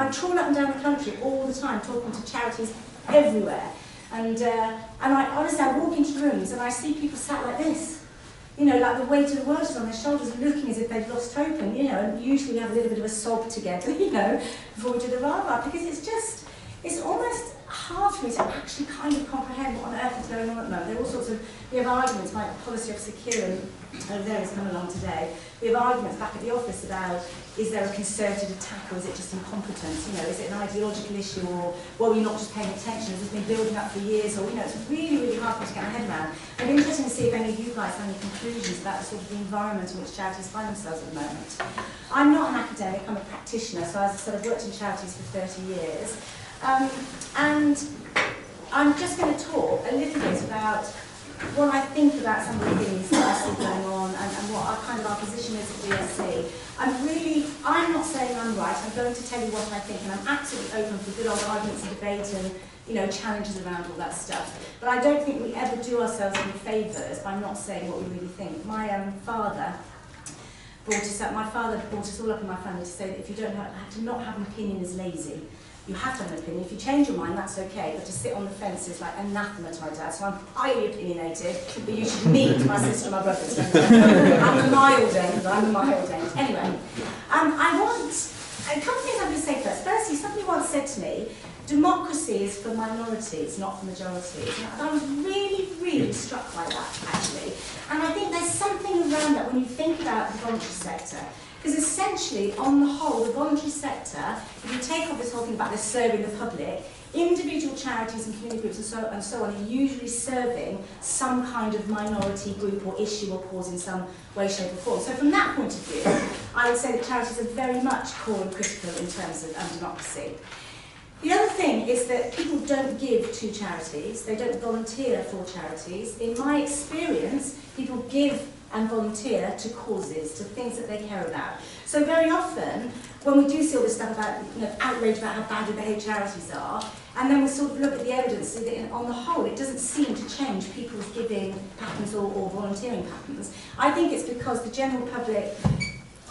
I trawl up and down the country all the time talking to charities everywhere. And I honestly, I walk into rooms and I see people sat like this. You know, like the weight of the world is on their shoulders, looking as if they've lost hope. And, you know, and usually we have a little bit of a sob together, you know, before we do the rah-rah, because it's almost hard for me to actually kind of comprehend what on earth is going on at the moment. There are all sorts of, we have arguments, my policy officer Kieran over there has come along today. We have arguments back at the office about, is there a concerted attack or is it just incompetence? You know, is it an ideological issue or, well, you're not just paying attention, has this been building up for years? Or, you know, it's really, really hard for me to get my head around. And it's interesting to see if any of you guys have any conclusions about the sort of the environment in which charities find themselves at the moment. I'm not an academic, I'm a practitioner, so as I said, I've worked in charities for 30 years. And I'm just going to talk a little bit about what I think about some of the things that I see going on and what our position is at ESRC. I'm not saying I'm right, I'm going to tell you what I think, and I'm absolutely open for good old arguments and debate and, you know, challenges around all that stuff. But I don't think we ever do ourselves any favours by not saying what we really think. My father brought us up, all up in my family to say that if you don't have to not have an opinion is lazy. You have to have an opinion. If you change your mind, that's okay, but to sit on the fence is like anathema to my dad. So I'm highly opinionated, but you should meet my sister and my brother. I'm the mild end, Anyway, a couple of things I'm going to say first. Firstly, somebody once said to me, democracy is for minorities, not for majorities. And I was really, really struck by that, actually. And I think there's something around that when you think about the voluntary sector. Because essentially, on the whole, the voluntary sector, if you take off this whole thing about this serving the public, individual charities and community groups and so on are usually serving some kind of minority group or issue or cause in some way, shape or form. So from that point of view, I would say that charities are very much core and critical in terms of democracy. The other thing is that people don't give to charities, they don't volunteer for charities. In my experience, people give and volunteer to causes, to things that they care about. So very often, when we do see all this stuff about, you know, outrage about how badly behaved charities are, and then we sort of look at the evidence, so that on the whole, it doesn't seem to change people's giving patterns or volunteering patterns. I think it's because the general public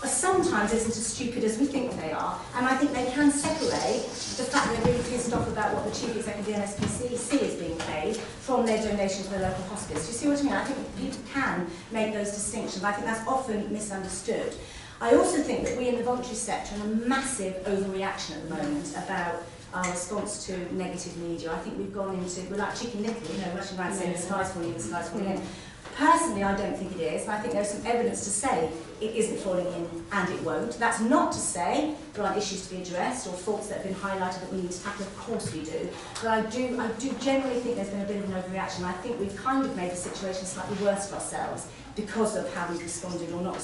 sometimes isn't as stupid as we think they are, and I think they can separate the fact that they're really pissed off about what the chief executive of the NSPCC is being paid from their donation to the local hospice. Do you see what I mean? I think people can make those distinctions. I think that's often misunderstood. I also think that we in the voluntary sector are in a massive overreaction at the moment about our response to negative media. I think we've gone into, we're like Chicken Little, you know, rushing around saying the sky's falling in, the sky's falling in. Personally, I don't think it is, and I think there's some evidence to say it isn't falling in and it won't. That's not to say there aren't issues to be addressed or faults that have been highlighted that we need to tackle. Of course we do. But I do generally think there's been a bit of an overreaction. I think we've kind of made the situation slightly worse for ourselves because of how we've responded or not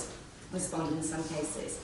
responded in some cases.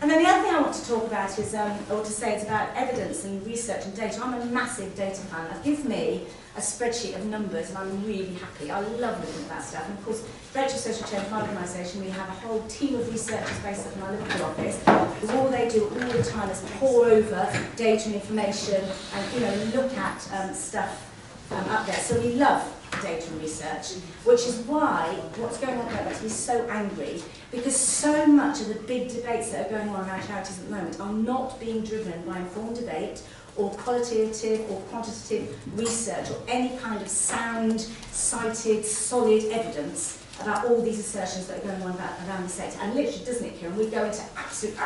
And then the other thing I want to talk about is, or to say, is about evidence and research and data. I'm a massive data fan. Give me a spreadsheet of numbers and I'm really happy. I love looking at that stuff. And of course, Virtual Social Change, my organisation, we have a whole team of researchers based up in our Liverpool office, who all they do all the time is pore over data and information and, you know, look at stuff up there. So we love data and research, which is why what's going on here makes me so angry, because so much of the big debates that are going on around charities at the moment are not being driven by informed debate or qualitative or quantitative research or any kind of sound, cited, solid evidence about all these assertions that are going on around the sector. And literally, doesn't it, Kieran? We go into absolute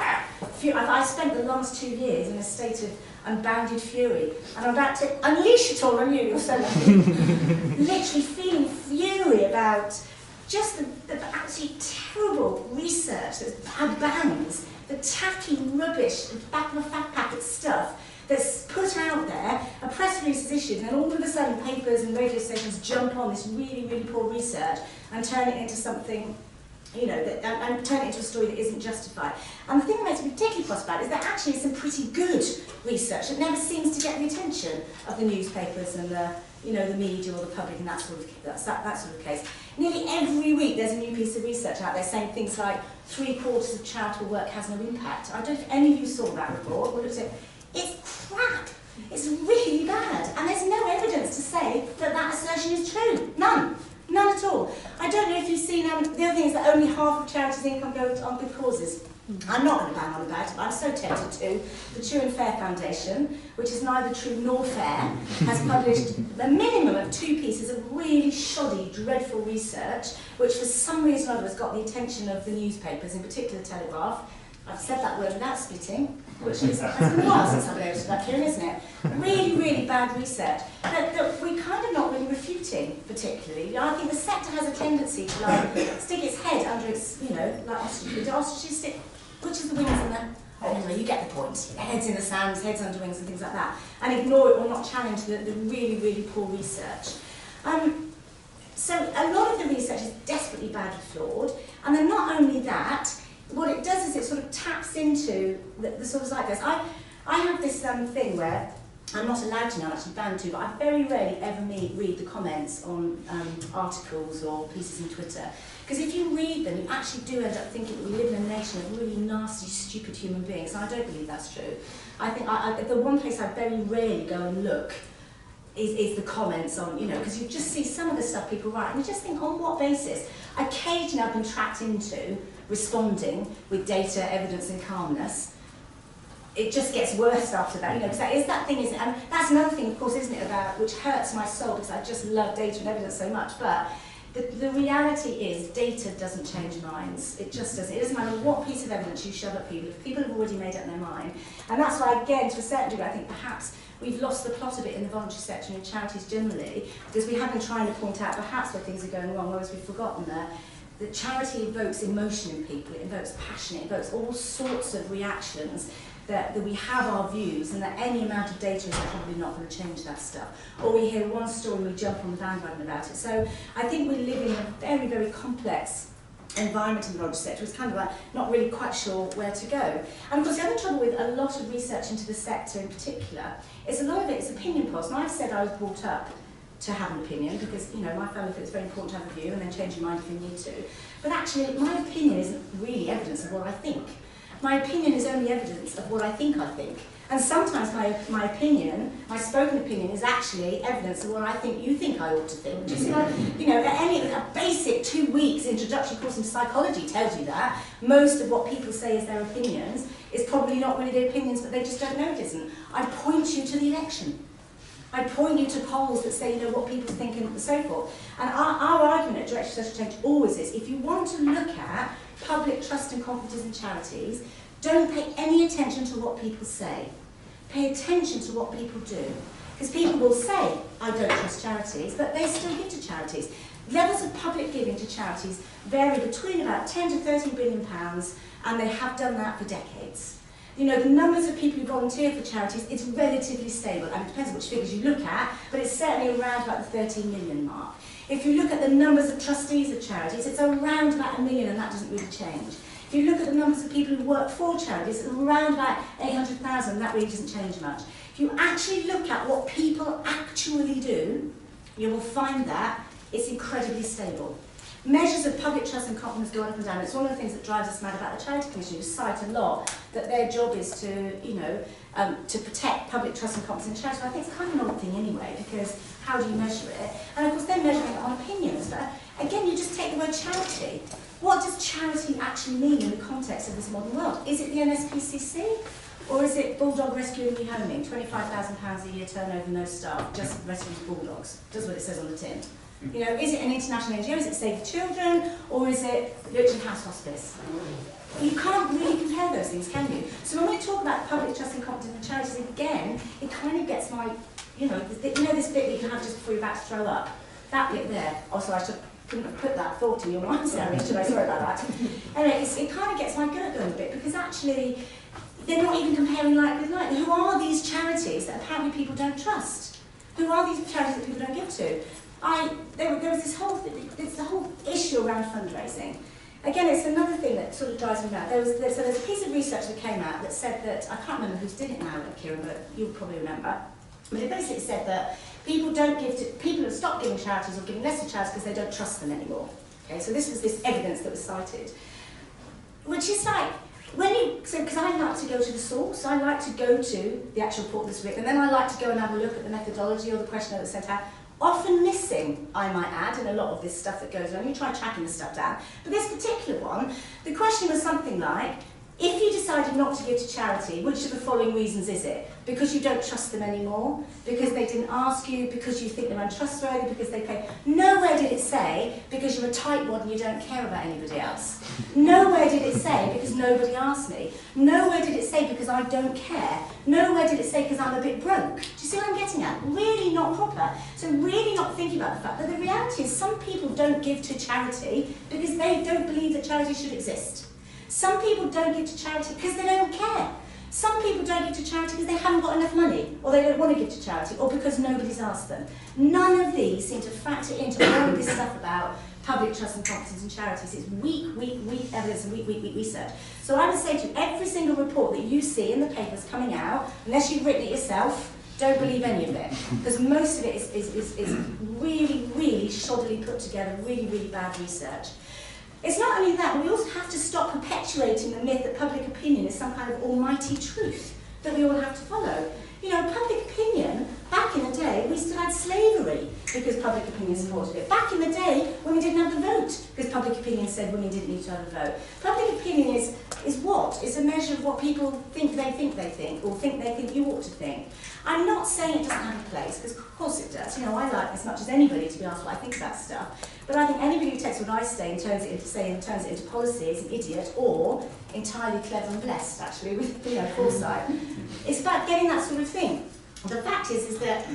fury. I've spent the last 2 years in a state of unbounded fury, and I'm about to unleash it all on you. You're so lucky. Literally feeling fury about just the absolutely terrible research that abounds, the tacky rubbish, the back of a fat packet stuff that's put out there, a press release is issued, and then all of a sudden papers and radio stations jump on this really, really poor research and turn it into something, you know, and turn it into a story that isn't justified. And the thing that makes me particularly cross about it is that actually some pretty good research that never seems to get the attention of the newspapers and the, you know, the media or the public and that sort of case. Nearly every week there's a new piece of research out there saying things like 3/4 of charitable work has no impact. I don't know if any of you saw that report or looked at it. It's crap. It's really bad. And there's no evidence to say that that assertion is true. None. None at all. I don't know if you've seen, the other thing is is that only half of charities' income goes on good causes. I'm not going to bang on about it, but I'm so tempted to. The True and Fair Foundation, which is neither true nor fair, has published a minimum of 2 pieces of really shoddy, dreadful research, which for some reason or other has got the attention of the newspapers, in particular Telegraph. I've said that word without spitting, which is, has been a while since I've been able to that hearing, isn't it? Really, really bad research that we're kind of not really refuting, particularly. I think the sector has a tendency to like stick its head under its, you know, like ostriches stick, which is the wings in the, anyway, you get the point. Heads in the sand, heads under wings and things like that. And ignore it or not challenge the really, really poor research. So a lot of the research is desperately badly flawed. And then not only that, what it does is it sort of taps into the sort of zeitgeist. I have this thing where I'm not allowed to now, actually banned to, but I very rarely ever read the comments on articles or pieces on Twitter. Because if you read them, you actually do end up thinking that we live in a nation of really nasty, stupid human beings, and I don't believe that's true. I think the one place I very rarely go and look is the comments on, you know, because you just see some of the stuff people write, and you just think, on what basis? Occasionally I've been trapped into responding with data, evidence and calmness. It just gets worse after that, you know, because that is that thing, isn't it? And that's another thing, of course, isn't it, about, which hurts my soul, because I just love data and evidence so much, but the reality is data doesn't change minds. It just doesn't. It doesn't matter what piece of evidence you shove at people, if people have already made up their mind. And that's why, again, to a certain degree, I think perhaps we've lost the plot of it in the voluntary sector and in charities generally, because we have been trying to point out perhaps where things are going wrong, whereas we've forgotten that charity evokes emotion in people, it evokes passion, it evokes all sorts of reactions, that we have our views, and that any amount of data is probably not going to change that stuff. Or we hear one story and we jump on the bandwagon about it. So I think we live in a very, very complex environment in the voluntary sector. It's kind of like not really quite sure where to go. And of course the other trouble with a lot of research into the sector in particular is a lot of it is opinion polls. And I've said I was brought up to have an opinion because, you know, my family thinks it's very important to have a view and then change your mind if you need to. But actually my opinion isn't really evidence of what I think. My opinion is only evidence of what I think I think. And sometimes my opinion, my spoken opinion, is actually evidence of what I think you think I ought to think. Just like, you know, a basic 2 weeks introductory course in psychology tells you that. Most of what people say is their opinions is probably not really their opinions, but they just don't know it isn't. I point you to the election. I point you to polls that say, you know, what people think and so forth. And our argument at Directorate of Social Change always is, if you want to look at public trust and confidence in charities, don't pay any attention to what people say. Pay attention to what people do. Because people will say, I don't trust charities, but they still give to charities. Levels of public giving to charities vary between about 10 to 13 billion pounds, and they have done that for decades. You know, the numbers of people who volunteer for charities, it's relatively stable. And it depends on which figures you look at, but it's certainly around about the 13 million mark. If you look at the numbers of trustees of charities, it's around about 1 million, and that doesn't really change. If you look at the numbers of people who work for charities, it's around about 800,000, that really doesn't change much. If you actually look at what people actually do, you will find that it's incredibly stable. Measures of public trust and confidence go up and down. It's one of the things that drives us mad about the Charity Commission, who cite a lot that their job is to, you know, to protect public trust and confidence in charity. I think it's kind of an odd thing anyway, because how do you measure it? And of course they're measuring it on opinions. But again, you just take the word charity. What does charity actually mean in the context of this modern world? Is it the NSPCC? Or is it Bulldog Rescue and Rehoming? £25,000 a year turnover, no staff, just rescuing bulldogs. Does what it says on the tin. You know, is it an international NGO? Is it Save the Children? Or is it Luton House Hospice? You can't really compare those things, can you? So when we talk about public trust and confidence in charities, again, it kind of gets my, you know this bit that you can have just before you're about to throw up. That bit there. Also, I couldn't have put that thought in your mind, Sarah, should I? Sorry about that. Anyway, it kind of gets my gut going a bit, because actually, they're not even comparing like with like. Who are these charities that apparently people don't trust? Who are these charities that people don't give to? There was this whole thing, it's the whole issue around fundraising. Again, it's another thing that sort of drives me mad. So there's a piece of research that came out that said that, I can't remember who did it now, Kieran, but you'll probably remember. But it basically said that people have stopped giving charities or giving less to charities because they don't trust them anymore. Okay, so this was this evidence that was cited. Which is like, because I like to go to the source, I like to go to the actual report that's written, and then I like to go and have a look at the methodology or the questionnaire that's sent out. often missing, I might add, in a lot of this stuff that goes on. You try tracking the stuff down. But this particular one, the question was something like, if you decided not to give to charity, which of the following reasons is it? Because you don't trust them anymore? Because they didn't ask you? Because you think they're untrustworthy? Because they pay? Nowhere did it say, because you're a tightwad and you don't care about anybody else. Nowhere did it say, because nobody asked me. Nowhere did it say, because I don't care. Nowhere did it say, because I'm a bit broke. Do you see what I'm getting at? Really not proper. So really not thinking about the fact that the reality is some people don't give to charity because they don't believe that charity should exist. Some people don't give to charity because they don't care. Some people don't give to charity because they haven't got enough money, or they don't want to give to charity, or because nobody's asked them. None of these seem to factor into all of this stuff about public trust and confidence in charities. It's weak evidence and weak research. So I would say to you, every single report that you see in the papers coming out, unless you've written it yourself, don't believe any of it. Because most of it is really, really shoddily put together, really, really bad research. It's not only that, we also have to stop perpetuating the myth that public opinion is some kind of almighty truth that we all have to follow. You know, public opinion, back in the day, we still had slavery because public opinion supported it. Back in the day, women didn't have the vote because public opinion said women didn't need to have a vote. Public opinion is what? It's a measure of what people think, or think they think you ought to think. I'm not saying it doesn't have a place, because of course it does. You know, I like as much as anybody to be asked what I think about stuff. But I think anybody who takes what I say and turns it into policy is an idiot, or entirely clever and blessed, actually, with foresight. It's about getting that sort of thing. The fact is that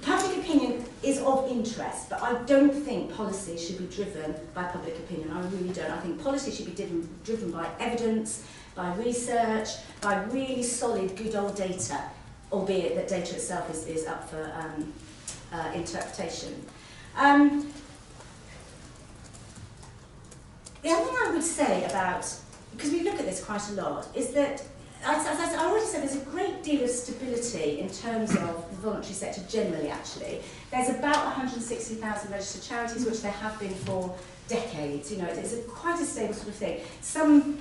public opinion is of interest, but I don't think policy should be driven by public opinion. I really don't. I think policy should be driven by evidence, by research, by really solid, good old data, albeit that data itself is up for interpretation. The other thing I would say about, because we look at this quite a lot, is that, as I already said, there's a great deal of stability in terms of the voluntary sector generally, actually. There's about 160,000 registered charities, which there have been for decades. You know, it's quite a stable sort of thing. Some,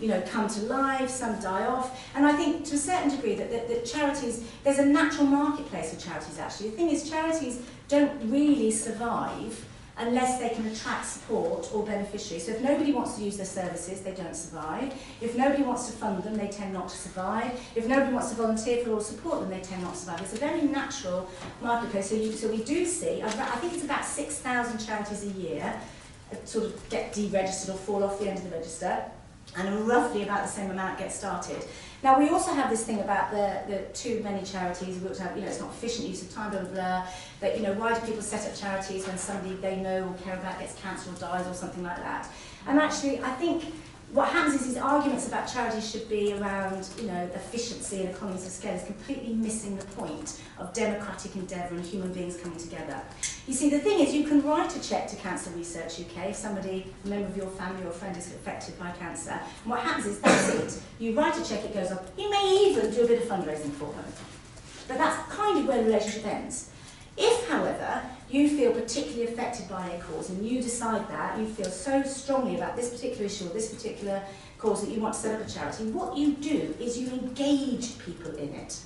you know, come to life, some die off, and I think to a certain degree that charities, there's a natural marketplace for charities actually. The thing is, charities don't really survive unless they can attract support or beneficiaries. So if nobody wants to use their services, they don't survive. If nobody wants to fund them, they tend not to survive. If nobody wants to volunteer for or support them, they tend not to survive. It's a very natural marketplace. So we do see, I think it's about 6,000 charities a year sort of get deregistered or fall off the end of the register, and roughly about the same amount get started. Now, we also have this thing about the too many charities. We also have, you know, it's not efficient use of time, blah, blah, blah. That, you know, why do people set up charities when somebody they know or care about gets cancer or dies or something like that? And actually, I think what happens is these arguments about charities should be around, you know, efficiency and economies of scale is completely missing the point of democratic endeavour and human beings coming together. You see, the thing is, you can write a cheque to Cancer Research UK if somebody, a member of your family or friend is affected by cancer. And what happens is, that's it. You write a cheque, it goes up. You may even do a bit of fundraising for them. But that's kind of where the relationship ends. If, however, you feel particularly affected by a cause and you decide that, you feel so strongly about this particular issue or this particular cause that you want to set up a charity, what you do is you engage people in it.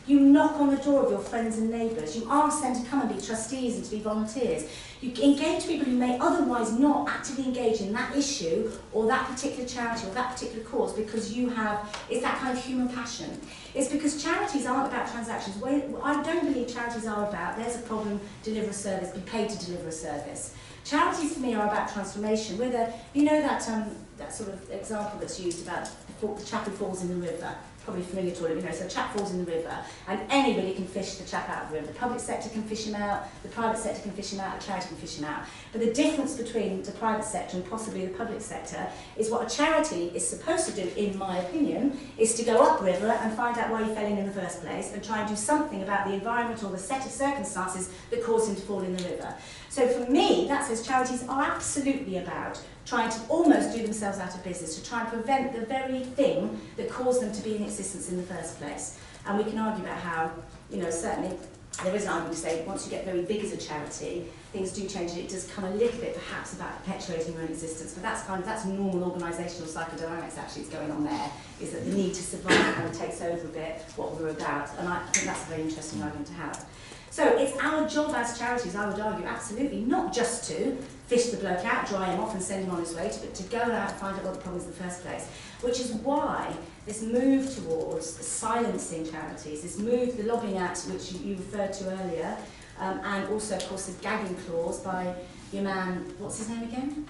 You knock on the door of your friends and neighbours. You ask them to come and be trustees and to be volunteers. You engage people who may otherwise not actively engage in that issue or that particular charity or that particular cause because you have, it's that kind of human passion. It's because charities aren't about transactions. I don't believe charities are about, there's a problem, deliver a service, be paid to deliver a service. Charities for me are about transformation. Whether, you know that sort of example that's used about the chap who falls in the river. Probably familiar to all of you know, so a chap falls in the river and anybody can fish the chap out of the river. The public sector can fish him out, the private sector can fish him out, a charity can fish him out. But the difference between the private sector and possibly the public sector is what a charity is supposed to do, in my opinion, is to go upriver and find out why he fell in the first place and try and do something about the environment or the set of circumstances that caused him to fall in the river. So for me, that says charities are absolutely about trying to almost do themselves out of business, to try and prevent the very thing that caused them to be in existence in the first place. And we can argue about how, you know, certainly there is an argument to say once you get very big as a charity, things do change, and it does come a little bit perhaps about perpetuating your own existence, but that's normal organisational psychodynamics actually that's going on there, is that the need to survive kind of takes over a bit what we're about, and I think that's a very interesting argument to have. So it's our job as charities, I would argue, absolutely, not just to fish the bloke out, dry him off and send him on his way, but to go out and find out what the problem is in the first place, which is why this move towards silencing charities, this move, the Lobbying Act, which you referred to earlier, and also, of course, the gagging clause by your man, what's his name again?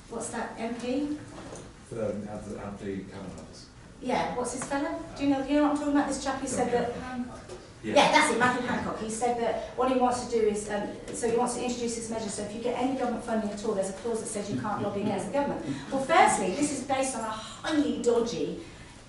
What's that MP? Andy Cameron's. Yeah, what's his fella? Do you know what I'm talking about? This chap who said that... Yeah, that's it, Matthew Hancock. He said that what he wants to do is, so he wants to introduce this measure, so if you get any government funding at all, there's a clause that says you can't lobby against the government. Well, firstly, this is based on a highly dodgy,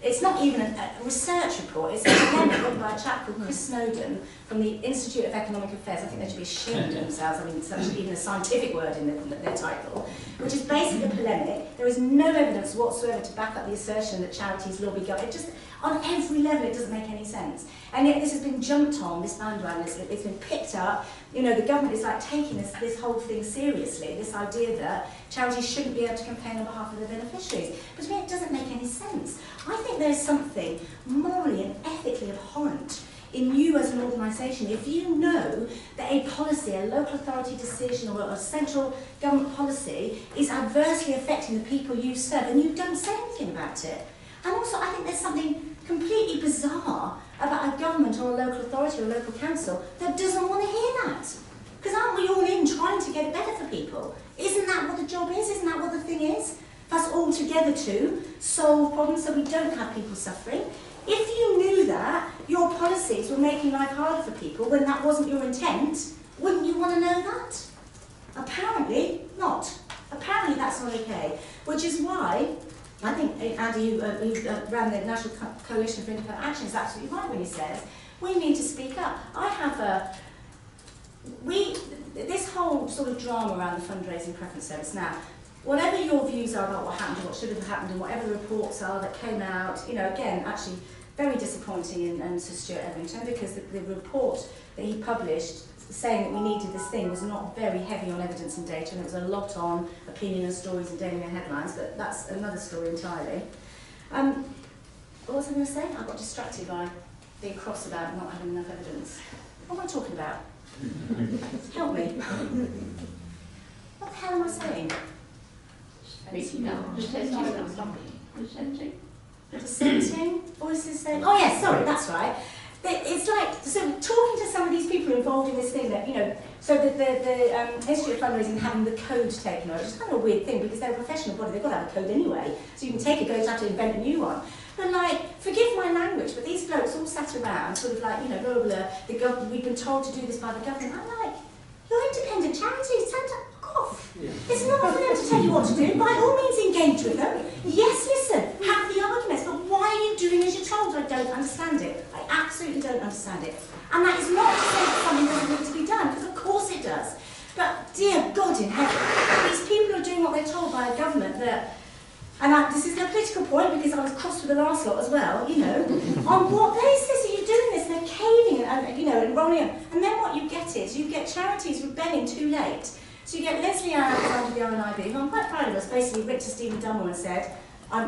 it's not even a research report, it's a memo written by a chap called Chris Snowden from the Institute of Economic Affairs. I think they should be ashamed of themselves, I mean, it's such even a scientific word in their title, which is basically a polemic. There is no evidence whatsoever to back up the assertion that charities lobby government. It just, on every level, it doesn't make any sense. And yet this has been jumped on, this bandwagon, it's been picked up. You know, the government is like taking this whole thing seriously, this idea that charities shouldn't be able to campaign on behalf of their beneficiaries. But to me, it doesn't make any sense. I think there's something morally and ethically abhorrent in you as an organisation if you know that a policy, a local authority decision or a central government policy is adversely affecting the people you serve and you don't say anything about it. And also, I think there's something completely bizarre about a government or a local authority or a local council that doesn't want to hear that. Because aren't we all in trying to get it better for people? Isn't that what the job is? Isn't that what the thing is? For us all together to solve problems so we don't have people suffering. If you knew that your policies were making life harder for people when that wasn't your intent, wouldn't you want to know that? Apparently not. Apparently that's not okay. Which is why I think Andy, who ran the National Coalition for Independent Action, is absolutely right when he says we need to speak up. I have this whole sort of drama around the fundraising preference service now, whatever your views are about what happened and what should have happened and whatever the reports are that came out, you know, again, actually very disappointing in Sir Stuart Evington, because the report that he published saying that we needed this thing was not very heavy on evidence and data, and it was a lot on opinion and stories and Daily Mail headlines, but that's another story entirely. What was I going to say? I got distracted by being cross about not having enough evidence. What am I talking about? Help me. What the hell am I saying? Dissenting? Voices saying, oh yes, sorry, that's right. It's like, so talking to some of these people involved in this thing that, you know, so the Institute of Fundraising having the code taken over, it's kind of a weird thing because they're a professional body, they've got to have a code anyway, so you can take a code, you have to invent a new one. But like, forgive my language, but these blokes all sat around, sort of like, you know, blah, blah, blah, we've been told to do this by the government. I'm like, you're independent charities, tell them to fuck off. Yeah. It's not for them to tell you what to do, by all means engage with them. Yes, listen, have the arguments, but why are you doing as you're told? I don't understand it. I absolutely don't understand it. And that is not to say that something doesn't need to be done, because of course it does. But dear God in heaven, these people are doing what they're told by a government that, and this is a political point because I was cross with the last lot as well, you know, on what basis are you doing this? They're caving and you know, and rolling up. And then what you get is, you get charities rebelling too late. So you get Leslie Ann under the RNIB, who I'm quite proud of us, basically went to Stephen Dunmore and said,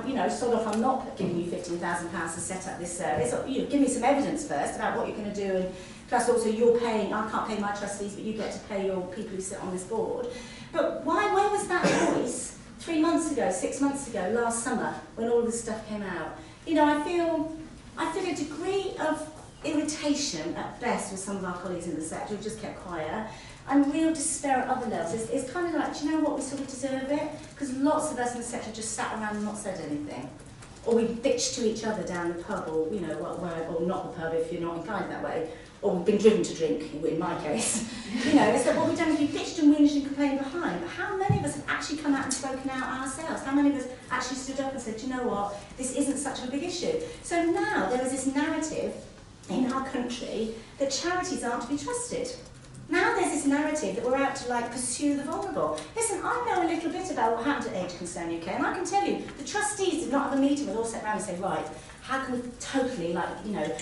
you know, sort of, I'm not giving you £15,000 to set up this service. Or, you know, give me some evidence first about what you're going to do, and plus also you're paying, I can't pay my trustees, but you get to pay your people who sit on this board. But where was that voice 3 months ago, 6 months ago, last summer, when all this stuff came out? You know, I feel a degree of irritation at best with some of our colleagues in the sector who've just kept quiet, and real despair at other levels. It's kind of like, do you know what, we sort of deserve it? Because lots of us in the sector just sat around and not said anything. Or we bitched to each other down the pub, or, you know, or not the pub if you're not inclined that way. Or we've been driven to drink, in my case. You know, it's that what we've done is we've bitched and whinged and complained behind. But how many of us have actually come out and spoken out ourselves? How many of us actually stood up and said, do you know what, this isn't such a big issue? So now there is this narrative in our country that charities aren't to be trusted. Now there's this narrative that we're out to like pursue the vulnerable. Listen, I know a little bit about what happened at Age Concern UK, and I can tell you, the trustees did not have a meeting with all sat around and say, right, how can we totally, like, you know,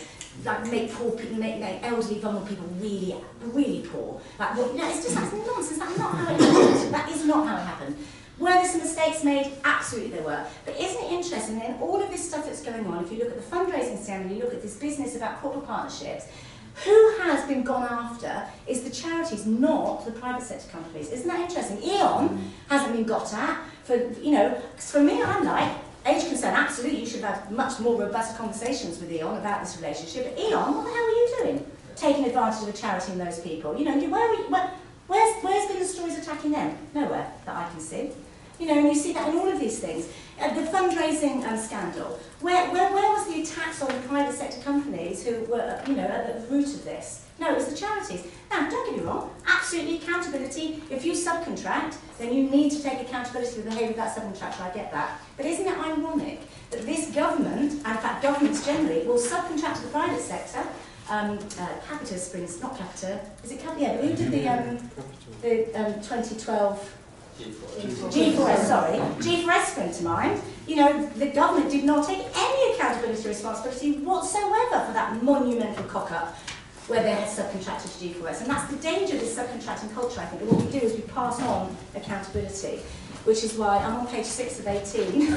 like make poor people, make elderly, vulnerable people really, really poor. Like, well, it's just that's nonsense. That's not how it happened. That is not how it happened. Were there some mistakes made? Absolutely there were. But isn't it interesting that in all of this stuff that's going on, if you look at the fundraising scandal, you look at this business about corporate partnerships, who has been gone after is the charities, not the private sector companies. Isn't that interesting? E.ON hasn't been got at. For me, I'm like, age concern, absolutely, you should have had much more robust conversations with E.ON about this relationship. But E.ON, what the hell are you doing? Taking advantage of a charity and those people. Where's been the stories attacking them? Nowhere that I can see. And you see that in all of these things. The fundraising scandal. Where was the attacks on the private sector companies who were, at the root of this? No, it was the charities. Now, don't get me wrong, absolutely accountability. If you subcontract, then you need to take accountability for the behaviour of that subcontractor, I get that. But isn't it ironic that this government, and in fact governments generally, will subcontract to the private sector? Capita Springs, not Capita, is it Capita? Yeah, who did the 2012... G4S, sorry. G4S spring to mind. The government did not take any accountability or responsibility whatsoever for that monumental cock-up where they had subcontracted to G4S. And that's the danger of this subcontracting culture, I think. And what we do is we pass on accountability, which is why I'm on page 6 of 18.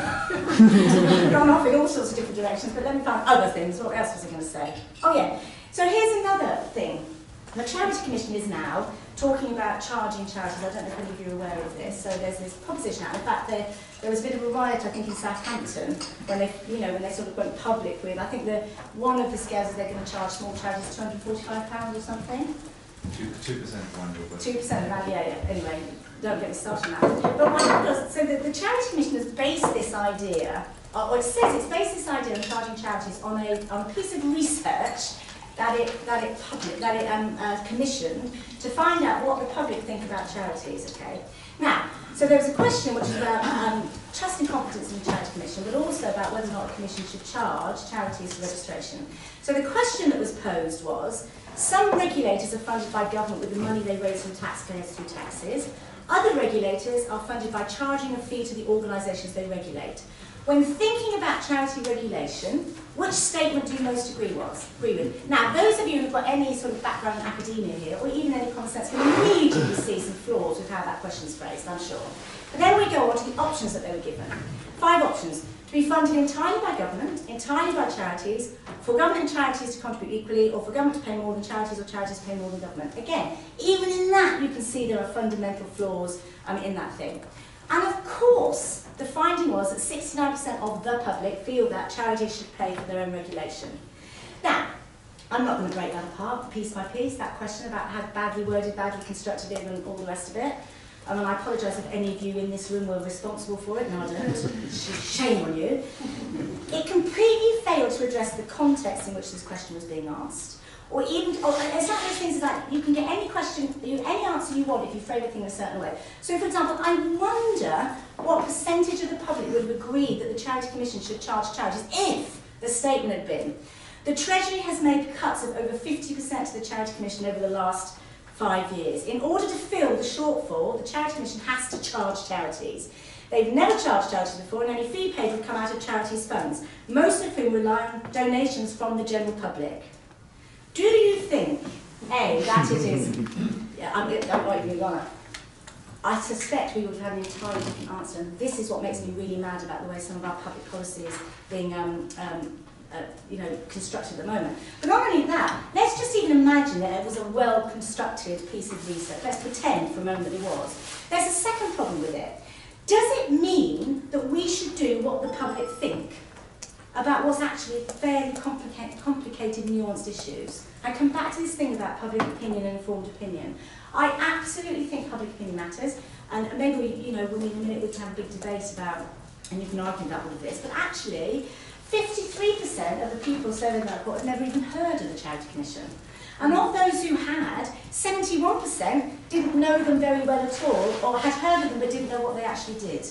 Gone off in all sorts of different directions, but let me find other things. What else was I going to say? Oh, yeah. So here's another thing. The Charity Commission is now talking about charging charities. I don't know if any of you are aware of this. So there's this proposition out. In fact, there was a bit of a riot, I think, in Southampton when they sort of went public with. I think one of the scares is they're going to charge small charities £245 or something. 2% of annual budget. 2% of that, yeah. Anyway, don't get me started on that. But what happens? So the Charity Commission has based this idea, or it says it's based this idea of charging charities on a piece of research that it commissioned to find out what the public think about charities, okay? Now, so there was a question which is about trust and confidence in the Charity Commission, but also about whether or not the Commission should charge charities for registration. So the question that was posed was, some regulators are funded by government with the money they raise from taxpayers through taxes. Other regulators are funded by charging a fee to the organisations they regulate. When thinking about charity regulation, which statement do you most agree with? Now, those of you who've got any sort of background in academia here, or even any common sense, can immediately see some flaws with how that question is phrased, I'm sure. But then we go on to the options that they were given. 5 options. To be funded entirely by government, entirely by charities, for government and charities to contribute equally, or for government to pay more than charities, or charities to pay more than government. Again, even in that you can see there are fundamental flaws in that thing. And of course, the finding was that 69% of the public feel that charities should pay for their own regulation. Now, I'm not going to break that apart piece by piece, that question about how badly worded, badly constructed it and all the rest of it. And I apologise if any of you in this room were responsible for it. No, I don't. Shame on you. It completely failed to address the context in which this question was being asked. Or it's not those things like you can get any question, any answer you want if you frame a thing in a certain way. So, for example, I wonder what percentage of the public would have agreed that the Charity Commission should charge charities if the statement had been, the Treasury has made cuts of over 50% to the Charity Commission over the last 5 years. In order to fill the shortfall, the Charity Commission has to charge charities. They've never charged charities before, and any fee paid would come out of charities' funds, most of whom rely on donations from the general public. Do you think, A, that it is... Yeah, I'm not even gonna... I suspect we would have had an entirely different answer, and this is what makes me really mad about the way some of our public policy is being constructed at the moment. But not only that, let's just even imagine that it was a well-constructed piece of research. Let's pretend for a moment that it was. There's a second problem with it. Does it mean that we should do what the public think about what's actually fairly complicated, nuanced issues? I come back to this thing about public opinion and informed opinion. I absolutely think public opinion matters, and maybe in a minute we can have a big debate about, and you can argue about all of this, but actually 53% of the people surveyed in that report had never even heard of the Charity Commission. And of those who had, 71% didn't know them very well at all, or had heard of them but didn't know what they actually did.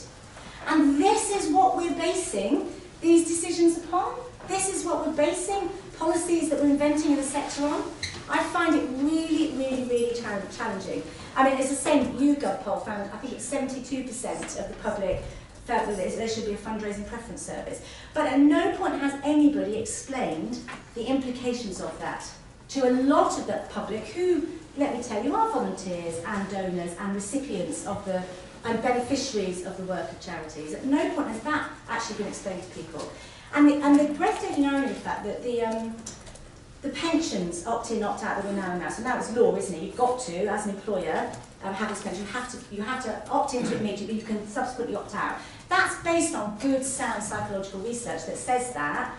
And this is what we're basing these decisions upon. This is what we're basing policies that we're inventing in the sector on. I find it really, really, really challenging. I mean, it's the same YouGov poll found, I think it's 72% of the public felt that there should be a fundraising preference service. But at no point has anybody explained the implications of that to a lot of the public who, let me tell you, are volunteers and donors and recipients of the and beneficiaries of the work of charities. At no point has that actually been explained to people. And the breathtaking irony of the fact that the pensions opt-in, opt-out that we're now announced, and that was law, isn't it? You've got to, as an employer, have this pension. You have to opt into it immediately, you can subsequently opt out. That's based on good, sound psychological research that says that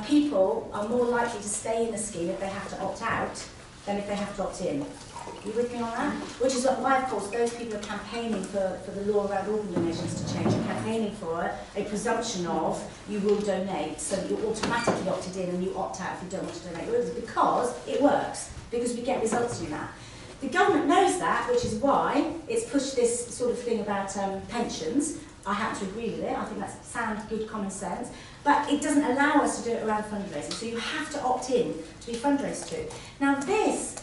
people are more likely to stay in the scheme if they have to opt out than if they have to opt in. You with me on that? Which is why, of course, those people are campaigning for the law around organ donations to change, and campaigning for a presumption of you will donate, so that you're automatically opted in and you opt out if you don't want to donate your organs, because it works, because we get results from that. The government knows that, which is why it's pushed this sort of thing about pensions. I happen to agree with it. I think that's sound, good common sense. But it doesn't allow us to do it around fundraising, so you have to opt in to be fundraised to. Now this,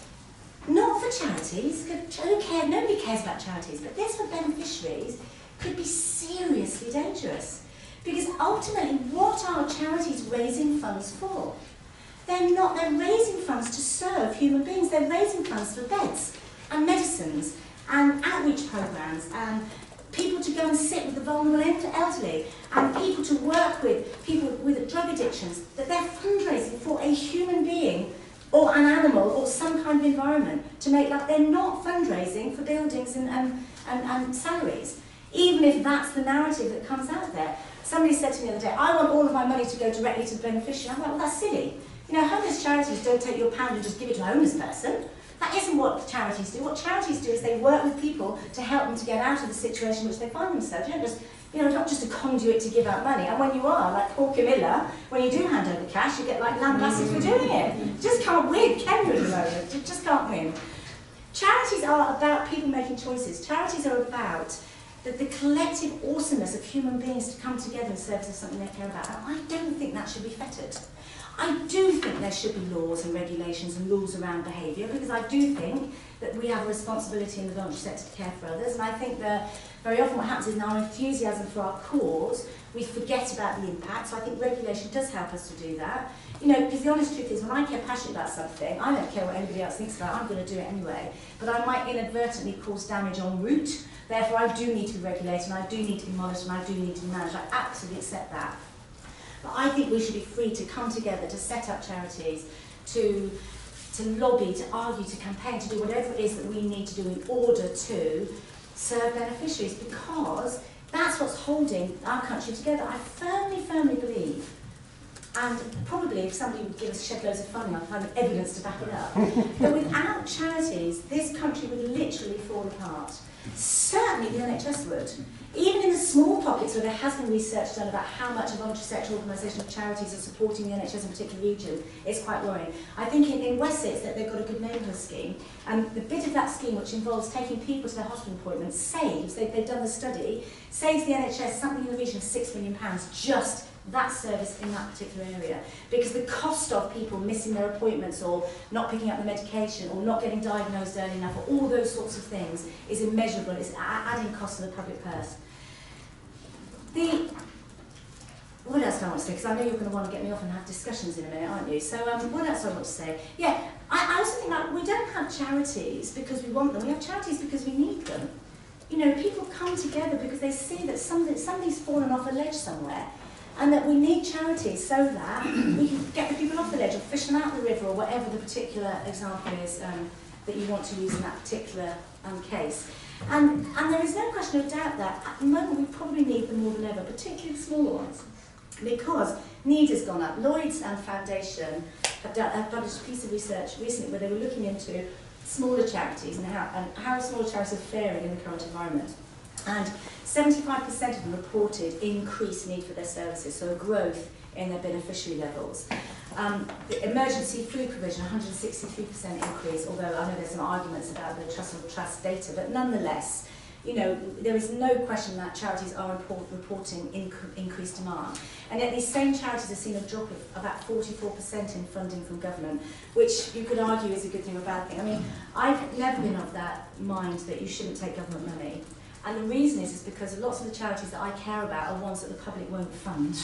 not for charities, who cares? Nobody cares about charities, but this for beneficiaries could be seriously dangerous. Because ultimately, what are charities raising funds for? They're raising funds to serve human beings. They're raising funds for beds and medicines and outreach programs and people to go and sit with the vulnerable elderly and people to work with people with drug addictions. That they're fundraising for a human being or an animal or some kind of environment to make like they're not fundraising for buildings and salaries, even if that's the narrative that comes out there. Somebody said to me the other day, I want all of my money to go directly to the beneficiary. I'm like, well, that's silly. You know, homeless charities don't take your pound and just give it to a homeless person. That isn't what charities do. What charities do is they work with people to help them to get out of the situation in which they find themselves. You don't just, not just a conduit to give out money. And when you are, like Paul Camilla, when you do hand over cash, you get like lambasted for doing it. You just can't win, can you, at the moment? You just can't win. Charities are about people making choices. Charities are about the collective awesomeness of human beings to come together in service of something they care about. And I don't think that should be fettered. I do think there should be laws and regulations and rules around behaviour, because I do think that we have a responsibility in the voluntary sector to care for others, and I think that very often what happens is in our enthusiasm for our cause, we forget about the impact, so I think regulation does help us to do that. Because the honest truth is, when I care passionately about something, I don't care what anybody else thinks about it, I'm going to do it anyway. But I might inadvertently cause damage en route, therefore I do need to be regulated, and I do need to be monitored, and I do need to be managed. I absolutely accept that. But I think we should be free to come together, to set up charities, to lobby, to argue, to campaign, to do whatever it is that we need to do in order to serve beneficiaries, because that's what's holding our country together. I firmly, firmly believe, and probably if somebody would give us shed loads of funding, I'd find evidence to back it up, that without charities, this country would literally fall apart. Certainly the NHS would. Even in the small pockets where there has been research done about how much a voluntary sector organisation of charities are supporting the NHS in a particular region, it's quite worrying. I think in Wessex that they've got a good neighbourhood scheme, and the bit of that scheme which involves taking people to their hospital appointments saves, they've done the study, saves the NHS something in the region of £6 million, just that service in that particular area. Because the cost of people missing their appointments or not picking up the medication or not getting diagnosed early enough or all those sorts of things is immeasurable. It's adding cost to the public purse. What else do I want to say? Because I know you're going to want to get me off and have discussions in a minute, aren't you? So what else do I want to say? Yeah, I also think that we don't have charities because we want them. We have charities because we need them. People come together because they see that somebody's fallen off a ledge somewhere, and that we need charities so that we can get the people off the ledge or fish them out the river or whatever the particular example is that you want to use in that particular case. And there is no question of doubt that at the moment we probably need them more than ever, particularly the smaller ones, because need has gone up. Lloyds and Foundation have published a piece of research recently where they were looking into smaller charities and how smaller charities are faring in the current environment. And 75% of them reported increased need for their services, so a growth in their beneficiary levels. The emergency food provision, 163% increase, although I know there's some arguments about the trust data, but nonetheless, there is no question that charities are reporting increased demand. And yet these same charities have seen a drop of about 44% in funding from government, which you could argue is a good thing or a bad thing. I mean, I've never been of that mind that you shouldn't take government money. And the reason is because lots of the charities that I care about are ones that the public won't fund.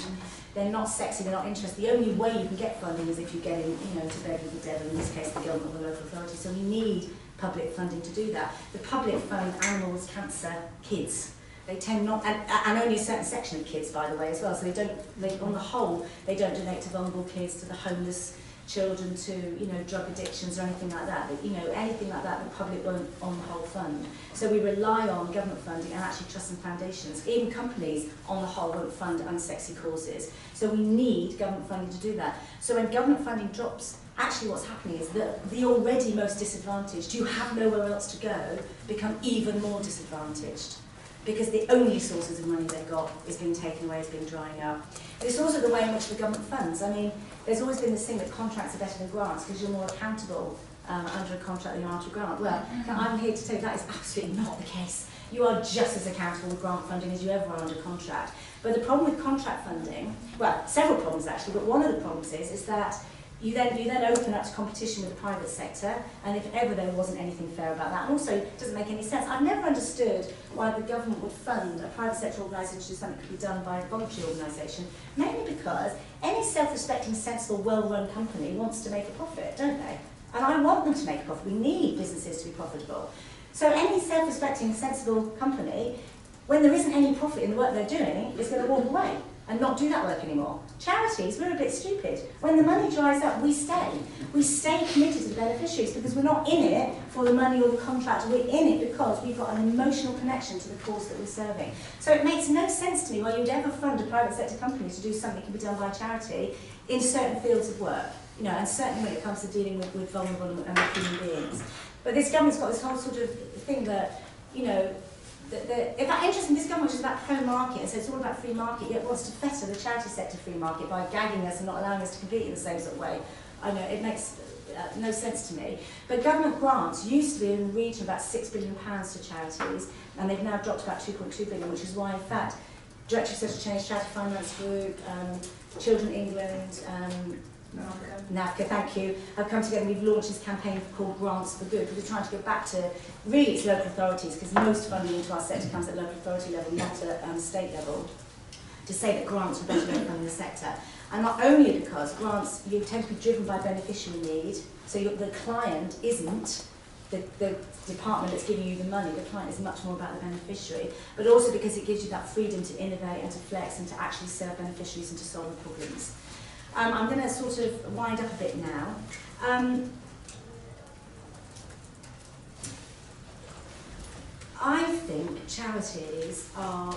They're not sexy, they're not interested. The only way you can get funding is if you get in, to bed with the devil, in this case the government or the local authority. So we need public funding to do that. The public fund animals, cancer, kids. They tend not, and only a certain section of kids, by the way, as well. So on the whole, they don't donate to vulnerable kids, to the homeless, children, to drug addictions or anything like that. Anything like that, the public won't on the whole fund. So we rely on government funding and actually trusts and foundations. Even companies on the whole won't fund unsexy causes. So we need government funding to do that. So when government funding drops, actually what's happening is that the already most disadvantaged, who have nowhere else to go, become even more disadvantaged, because the only sources of money they've got is being taken away, is being drying up. But it's also the way in which the government funds. I mean, there's always been this thing that contracts are better than grants because you're more accountable under a contract than you are under a grant. Well, I'm here to tell you that is absolutely not the case. You are just as accountable with grant funding as you ever are under contract. But the problem with contract funding, well, several problems actually, but one of the problems is that you then open up to competition with the private sector, and if ever there wasn't anything fair about that, and also it doesn't make any sense. I've never understood why the government would fund a private sector organisation to do something that could be done by a voluntary organisation, mainly because any self-respecting, sensible, well-run company wants to make a profit, don't they? And I want them to make a profit. We need businesses to be profitable. So any self-respecting, sensible company, when there isn't any profit in the work they're doing, is going to walk away and not do that work anymore. Charities, we're a bit stupid. When the money dries up, we stay. We stay committed to the beneficiaries because we're not in it for the money or the contract. We're in it because we've got an emotional connection to the cause that we're serving. So it makes no sense to me why you'd ever fund a private sector company to do something that can be done by charity in certain fields of work. And certainly when it comes to dealing with vulnerable and with human beings. But this government's got this whole sort of thing that, in fact, interesting, this government is about pro-market, and so it's all about free market, yet wants to fetter the charity sector free market by gagging us and not allowing us to compete in the same sort of way. I know, it makes no sense to me. But government grants used to be in the region of about £6 billion to charities, and they've now dropped to about 2.2 billion, which is why, in fact, Directorate of Social Change, Charity Finance Group, Children England, NAFCA, thank you, have come together and we've launched this campaign called Grants for Good, because we're trying to go back to, really it's local authorities, because most funding into our sector comes at local authority level, not at state level, to say that grants are better than funding the sector. And not only because grants, you tend to be driven by beneficiary need, so the client isn't the department that's giving you the money, the client is much more about the beneficiary, but also because it gives you that freedom to innovate and to flex and to actually serve beneficiaries and to solve the problems. I'm going to sort of wind up a bit now. I think charities are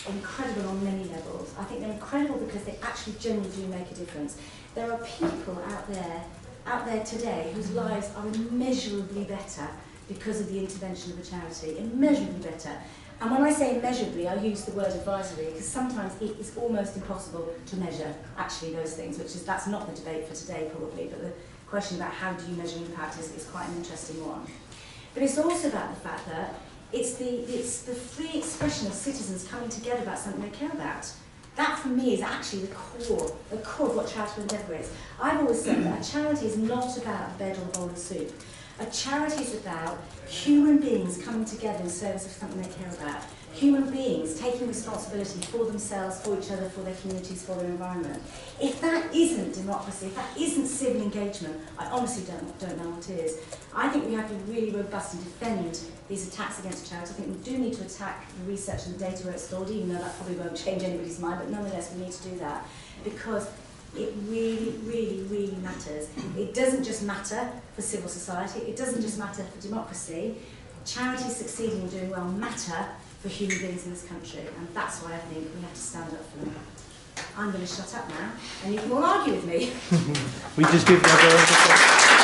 incredible on many levels. I think they're incredible because they actually genuinely do make a difference. There are people out there today whose lives are immeasurably better because of the intervention of a charity, immeasurably better. And when I say immeasurably, I use the word advisory because sometimes it is almost impossible to measure actually those things, that's not the debate for today probably, but the question about how do you measure impact is quite an interesting one. But it's also about the fact that it's the free expression of citizens coming together about something they care about. That for me is actually the core of what charitable endeavour is. I've always said that a charity is not about a bed or a bowl of soup. A charity is about human beings coming together in service of something they care about. Human beings taking responsibility for themselves, for each other, for their communities, for their environment. If that isn't democracy, if that isn't civil engagement, I honestly don't know what is. I think we have to be really robust and defend these attacks against charity. I think we do need to attack the research and the data where it's stored, even though that probably won't change anybody's mind, but nonetheless we need to do that because it really, really, really matters. It doesn't just matter for civil society, it doesn't just matter for democracy. Charities succeeding and doing well matter for human beings in this country, and that's why I think we have to stand up for them. I'm going to shut up now, and you can all argue with me. We just give Debra a